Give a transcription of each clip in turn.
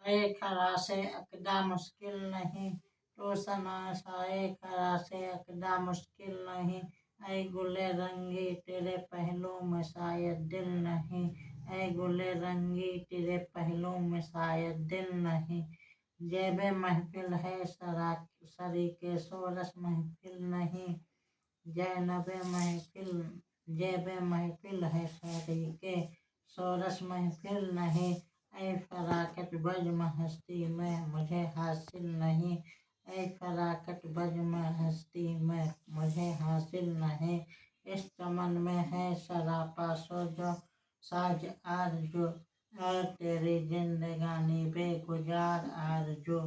ऐ खरा से अकदा मुश्किल नहीं, तो शनासाए खरा से अकदा मुश्किल नहीं। ऐ गुले रंगी तेरे पहलू में शायद दिल नहीं, ऐ गुले रंगी तेरे पहलू में शायद दिल नहीं। जेबे महफिल है सरीके सोरस महफिल नहीं, जैनबे महफिल जेबे महफिल है सरीके सोरस महफिल नहीं। ऐ फराकत बज़्म हस्ती में मुझे हासिल नहीं, ऐ फराकत बज़्म हस्ती में मुझे हासिल नहीं। इस चमन में है सरापा सो जो साज आरज़ू, और तेरी जिंदगानी बेगुजार आरज़ू।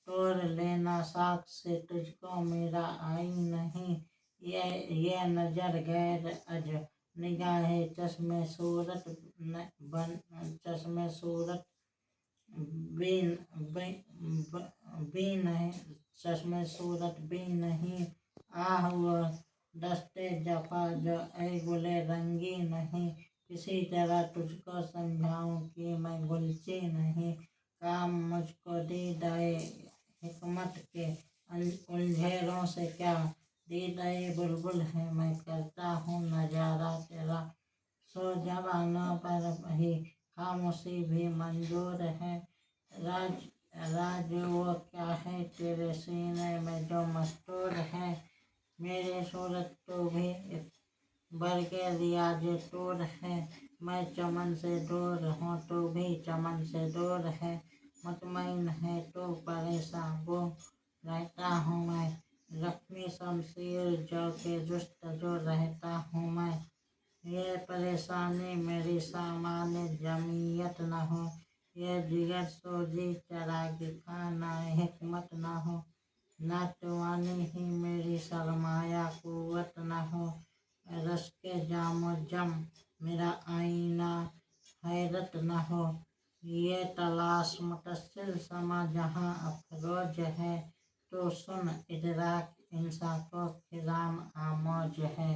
तोड़ लेना साख से तुझको मेरा आई नहीं, ये नजर गैर अज निगाहे चश्मे सूरत चश्मे सूरत भी नहीं, चश्मे सूरत भी नहीं। आह वो दस्ते जफा जो ऐ गुले रंगी नहीं, किसी तरह तुझको समझाऊं कि मैं गुलची नहीं। काम मुझको दीदाए हिकमत के उलझेरों से क्या, दीदाए बुलबुल है मैं करता हूँ नजारा तेरा। सो जवानों पर ही खामोशी भी मंजूर है, राज वो क्या है तेरे सीने में जो मस्तूर है। मेरी सूरत तो भी बरगे रियाज तूर है, मैं चमन से दूर हूँ तो भी चमन से दूर है। मुतमईन है तो परेशान वो रहता हूँ मैं, जख्मी शमशीर जो के जुस्तजू रहता हूँ मैं। ये परेशानी मेरी सामान्य जमीयत न हो, ये जिगर सोजी चरागी खाना हिकमत न हो। नातवानी ही मेरी सरमाया कुव्वत न हो, रस के जामो जम मेरा आईना हैरत न हो। ये तलाश मुतसिल समा जहाँ अफरोज है, तो सुन इदराक इंसा को खिराम आमोज है।